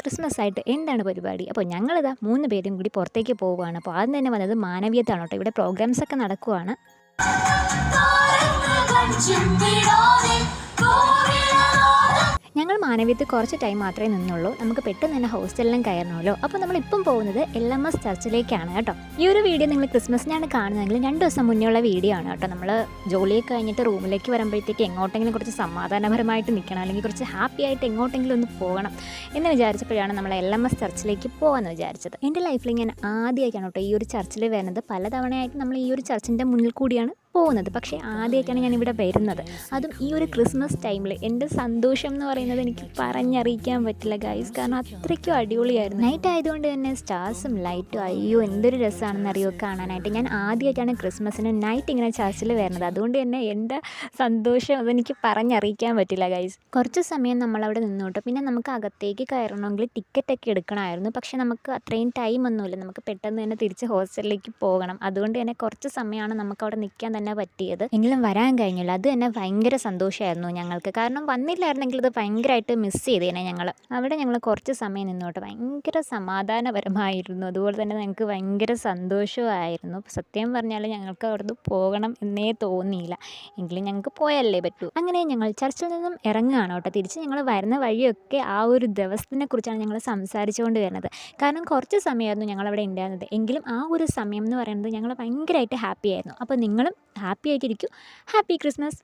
Christmas ആയിട്ട് എന്താണ് പരിപാടി? അപ്പോൾ ഞങ്ങളിതാ 3 പേരും കൂടി പുറത്തേക്ക് പോവുകയാണ്. അപ്പോൾ ആദ്യം തന്നെ വന്നത് മാനവീയത്താണ് കേട്ടോ. ഇവിടെ പ്രോഗ്രാംസ് ഒക്കെ നടക്കുവാണ്. ഞങ്ങൾ മാനവീയത്തിൽ കുറച്ച് ടൈം മാത്രമേ നിന്നുള്ളൂ. നമുക്ക് പെട്ടെന്ന് തന്നെ ഹോസ്റ്റലിലും കയറണമല്ലോ. അപ്പോൾ നമ്മളിപ്പം പോകുന്നത് LMS ചർച്ചിലേക്കാണ് കേട്ടോ. ഈ ഒരു വീഡിയോ നിങ്ങൾ ക്രിസ്മസിനാണ് കാണുന്നതെങ്കിൽ 2 ദിവസം മുന്നേ ഉള്ള വീഡിയോ ആണ് കേട്ടോ. നമ്മൾ ജോലിയൊക്കെ കഴിഞ്ഞിട്ട് റൂമിലേക്ക് വരുമ്പോഴത്തേക്ക് എങ്ങോട്ടെങ്കിലും കുറച്ച് സമാധാനപരമായിട്ട് നിൽക്കണം, അല്ലെങ്കിൽ കുറച്ച് ഹാപ്പി ആയിട്ട് എങ്ങോട്ടെങ്കിലും ഒന്ന് പോകണം എന്ന് വിചാരിച്ചപ്പോഴാണ് നമ്മൾ LMS ചർച്ചിലേക്ക് പോകാമെന്ന് വിചാരിച്ചത്. എൻ്റെ ലൈഫിൽ ഞാൻ ആദ്യമായിട്ടാണ് കേട്ടോ ഈ ഒരു ചർച്ചിൽ വരുന്നത്. പലതവണയായിട്ട് നമ്മൾ ഈ ഒരു ചർച്ചിൻ്റെ മുന്നിൽ കൂടിയാണ് പോകുന്നത്, പക്ഷേ ആദ്യമായിട്ടാണ് ഞാനിവിടെ വരുന്നത്. അതും ഈ ഒരു ക്രിസ്മസ് ടൈമിൽ എൻ്റെ സന്തോഷം എന്ന് പറയുന്നത് എനിക്ക് പറഞ്ഞറിയിക്കാൻ പറ്റില്ല ഗൈസ്. കാരണം അത്രയ്ക്കും അടിപൊളിയായിരുന്നു. നൈറ്റ് ആയതുകൊണ്ട് തന്നെ സ്റ്റാർസും ലൈറ്റും, അയ്യോ എന്തൊരു രസമാണെന്നറിയോ കാണാനായിട്ട്. ഞാൻ ആദ്യമായിട്ടാണ് ക്രിസ്മസിന് നൈറ്റ് ഇങ്ങനെ ചർച്ചിൽ വരുന്നത്. അതുകൊണ്ട് തന്നെ എൻ്റെ സന്തോഷം അതെനിക്ക് പറഞ്ഞറിയിക്കാൻ പറ്റില്ല ഗൈസ്. കുറച്ച് സമയം നമ്മളവിടെ നിന്നോട്ടോ. പിന്നെ നമുക്ക് അകത്തേക്ക് കയറണമെങ്കിൽ ടിക്കറ്റൊക്കെ എടുക്കണമായിരുന്നു. പക്ഷേ നമുക്ക് അത്രയും ടൈമൊന്നുമില്ല. നമുക്ക് പെട്ടെന്ന് തന്നെ തിരിച്ച് ഹോസ്റ്റലിലേക്ക് പോകണം. അതുകൊണ്ട് തന്നെ കുറച്ച് സമയമാണ് നമുക്ക് അവിടെ നിൽക്കാൻ തന്നെ പറ്റിയത്. എങ്കിലും വരാൻ കഴിഞ്ഞില്ല. അത് തന്നെ ഭയങ്കര സന്തോഷമായിരുന്നു ഞങ്ങൾക്ക്. കാരണം വന്നില്ലായിരുന്നെങ്കിൽ ഇത് ഭയങ്കരമായിട്ട് മിസ് ചെയ്തേനെ ഞങ്ങൾ. അവിടെ ഞങ്ങൾ കുറച്ച് സമയം നിന്നോട്ട് ഭയങ്കര സമാധാനപരമായിരുന്നു. അതുപോലെ തന്നെ ഞങ്ങൾക്ക് ഭയങ്കര സന്തോഷമായിരുന്നു. സത്യം പറഞ്ഞാൽ ഞങ്ങൾക്ക് അവിടുന്ന് പോകണം എന്നേ തോന്നിയില്ല. എങ്കിലും ഞങ്ങൾക്ക് പോയല്ലേ പറ്റൂ. അങ്ങനെ ഞങ്ങൾ ചർച്ചിൽ നിന്നും ഇറങ്ങുകയാണ് കേട്ടോ. തിരിച്ച് ഞങ്ങൾ വരുന്ന വഴിയൊക്കെ ആ ഒരു ദിവസത്തിനെ കുറിച്ചാണ് ഞങ്ങൾ സംസാരിച്ചുകൊണ്ട് വരുന്നത്. കാരണം കുറച്ച് സമയമായിരുന്നു ഞങ്ങളവിടെ ഉണ്ടായിരുന്നത്. എങ്കിലും ആ ഒരു സമയം എന്ന് പറയുന്നത് ഞങ്ങൾ ഭയങ്കരമായിട്ട് ഹാപ്പി ആയിരുന്നു. അപ്പോൾ നിങ്ങളും ഹാപ്പി ആയിട്ടിരിക്കും. Happy Christmas.